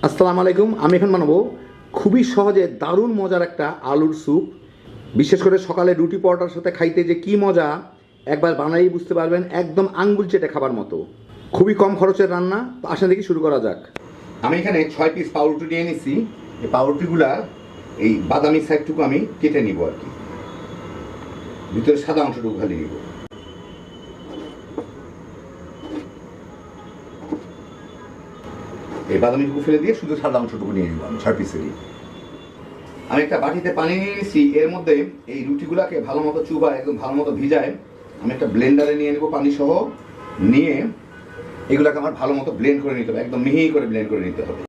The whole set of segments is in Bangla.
আসসালামু আলাইকুম। আমি এখন বানাবো খুবই সহজে দারুণ মজার একটা আলুর স্যুপ। বিশেষ করে সকালে রুটি পরোটার সাথে খাইতে যে কি মজা, একবার বানাই বুঝতে পারবেন। একদম আঙ্গুল চেটে খাবার মতো, খুবই কম খরচের রান্না। তো আসেন দেখি শুরু করা যাক। আমি এখানে 6 পিস পাউরুটি নিয়ে নিচ্ছি। এই পাউরুটিগুলা এই বাদামি সাইডটুকু আমি কেটে নিব আর কি, ভিতরে সাদা অংশটুকু খালি নিব। এই বাদামিটুকু ফেলে দিয়ে শুধু সাদা অংশটুকু নিয়ে নিব আমি 6 পিসেরই। আমি একটা বাটিতে পানি নিয়ে নিচ্ছি। এর মধ্যে এই রুটিগুলাকে ভালো মতো চুবায়, একদম ভালো মতো ভিজায় আমি একটা ব্লেন্ডারে নিয়ে নেব পানি সহ। নিয়ে এগুলাকে আমার ভালো মতো ব্লেন্ড করে নিতে হবে, একদম মিহি করে ব্লেন্ড করে নিতে হবে।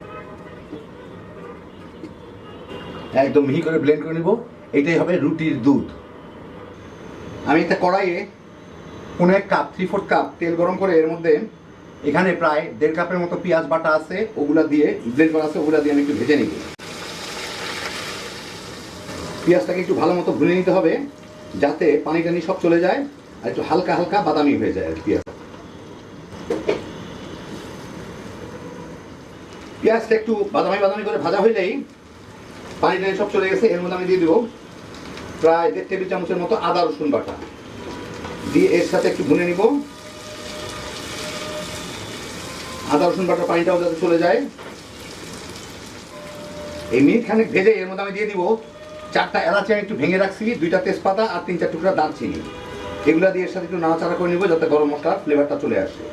একদম মিহি করে ব্লেন্ড করে নিব। এটাই হবে রুটির দুধ। আমি একটা কড়াইয়ে 1 কাপ 3/4 কাপ তেল গরম করে এর মধ্যে এখানে প্রায় 1.5 কাপের মতো পেঁয়াজ বাটা আছে, ওগুলা দিয়ে ব্লেন্ড করা আছে, ওগুলা দিয়ে আমি একটু ভেজে নিব। পেঁয়াজটাকে একটু ভালো মতো ভুনে নিতে হবে যাতে পানি টানি সব চলে যায় আর একটু হালকা হালকা বাদামি হয়ে যায় আর পেঁয়াজ। পেঁয়াজটা একটু বাদামি বাদামি করে ভাজা হইলেই পানি টানি সব চলে গেছে। এর মধ্যে আমি দিয়ে দেবো প্রায় 1.5 টেবিল চামচের মতো আদা রসুন বাটা দিয়ে এর সাথে একটু ভুনে নিব। আদা রসুন বাটার পানিটাও যাতে চলে যায়। এই মিনিট খানেক ভেজে এর মধ্যে আমি দিয়ে দিব 4টা এলাচি আমি একটু ভেঙে রাখছি, 2টা তেজপাতা আর 3-4 টুকরা দারচিনি। এগুলা দিয়ে এর সাথে একটু নাড়াচাড়া করে নিব যাতে গরম মশলার ফ্লেভারটা চলে আসে।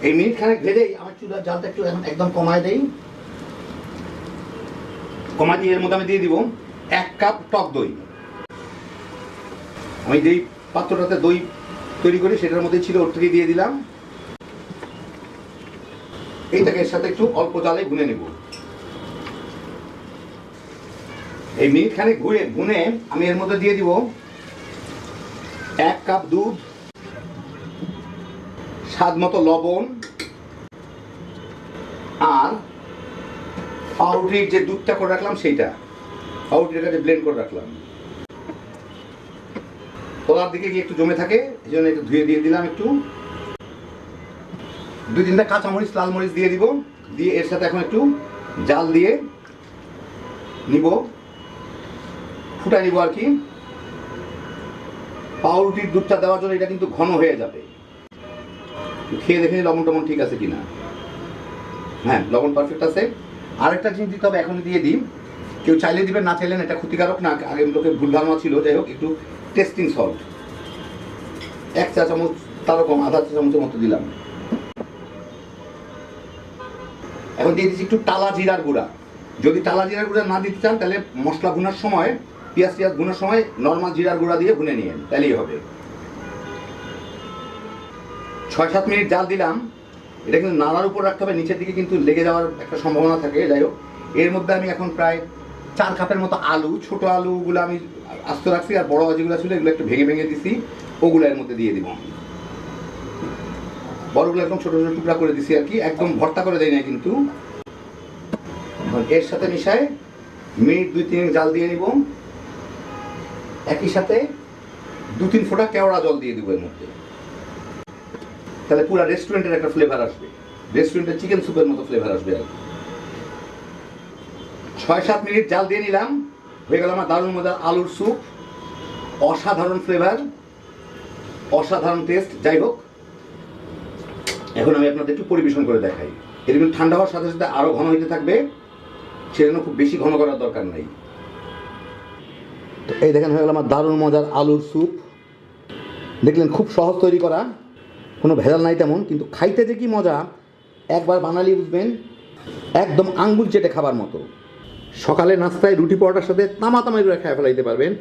এই মিনিট খানেক ভেজেই আমার চুলার জালটা একটু এখন একদম কমায় দেই। কমায় দিয়ে এর মধ্যে আমি দিয়ে দিব 1 কাপ টক দই। আমি যেই পাত্রটাতে দই তৈরি করি সেটার মধ্যে ছিল, ওর থেকে দিয়ে দিলাম। এইটাকে এর সাথে একটু অল্প জালে ভুনে নেব। এই মিনিট খানেক ভুনে আমি এর মধ্যে দিয়ে দিব 1 কাপ দুধ, স্বাদ মতো লবণ, আর পাউরুটির যে দুধটা করে রাখলাম সেইটা পাউরুটির কাছে ব্লেন্ড করে রাখলাম। তলার দিকে গিয়ে একটু জমে থাকে, এই জন্য একটু ধুয়ে দিয়ে দিলাম। একটু 2-3টা কাঁচামরিচ লাল মরিচ দিয়ে দিব। দিয়ে এর সাথে এখন একটু জাল দিয়ে নিব, ফুটাই নিব আর কি। পাউরুটির দুধটা দেওয়ার জন্য এটা কিন্তু ঘন হয়ে যাবে। খেয়ে দেখে লবণ টবণ ঠিক আছে কিনা। হ্যাঁ, লবণ পারফেক্ট আছে। আরেকটা জিনিস দিতে হবে, এখন দিয়ে দিই। কেউ চাইলে দিবেন, না চাইলেন, এটা ক্ষতিকারক না। আগে লোকে ভুল ধারণা ছিল। যাই হোক, একটু টেস্টিং সল্ট 1 চা চামচ, তারও কম, আধা চা চামচের মতো দিলাম। এখন দিয়ে দিচ্ছি একটু টালা জিরার গুঁড়া। যদি টালা জিরার গুঁড়া না দিতে চান তাহলে মশলা ভুনার সময়, পেঁয়াজ ভুনার সময় নর্মাল জিরার গুঁড়া দিয়ে ভুনে নিয়েন, তাহলেই হবে। 6-7 মিনিট জাল দিলাম। এটা কিন্তু নাড়ার উপর রাখতে হবে, নিচের দিকে কিন্তু লেগে যাওয়ার একটা সম্ভাবনা থাকে। যাই হোক, এর মধ্যে আমি এখন প্রায় 4 কাপের মতো আলু, ছোট আলুগুলো আমি আস্ত রাখছি, আর বড় যেগুলো ছিল এগুলো একটু ভেঙে ভেঙে দিছি, ওগুলো এর মধ্যে দিয়ে দিব। বড়গুলো একদম ছোট ছোট টুকরা করে দিছি আর কি, একদম ভর্তা করে দেয় না কিন্তু। এর সাথে মিশায় মিনিট 2-3 জাল দিয়ে নিব। একই সাথে 2-3 ফোঁটা কেওড়া জল দিয়ে দিব এর মধ্যে। তাহলে পুরো রেস্টুরেন্টের একটা ফ্লেভার আসবে, রেস্টুরেন্টের চিকেন স্যুপের মতো ফ্লেভার আসবে আর কি। 6-7 মিনিট জাল দিয়ে নিলাম। হয়ে গেল আমার দারুণ মজার আলুর স্যুপ। অসাধারণ ফ্লেভার, অসাধারণ টেস্ট। যাই হোক, এখন আমি আপনাদের একটু পরিবেশন করে দেখাই। এর কিন্তু ঠান্ডা হওয়ার সাথে সাথে আরো ঘন হইতে থাকবে, সেজন্য খুব বেশি ঘন করার দরকার নাই। তো এই দেখেন, হয়ে গেল আমার দারুণ মজার আলুর স্যুপ। দেখলেন, খুব সহজ তৈরি করা, কোনো ভেজাল নাই তেমন, কিন্তু খাইতে যে কি মজা একবার বানালেই বুঝবেন। একদম আঙ্গুল চেটে খাবার মতো। সকালে নাস্তায় রুটি পরোটার সাথে তামাতামাই করে খেয়ে ফেলাইতে পারবেন,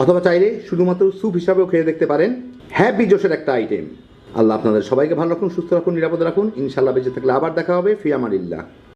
অথবা চাইলে শুধুমাত্র স্যুপ হিসাবেও খেয়ে দেখতে পারেন। হ্যাপি জোশের একটা আইটেম। আল্লাহ আপনাদের সবাইকে ভালো রাখুন, সুস্থ রাখুন, নিরাপদে রাখুন। ইনশাল্লাহ বেঁচে থাকলে আবার দেখা হবে। ফি আমানিল্লাহ।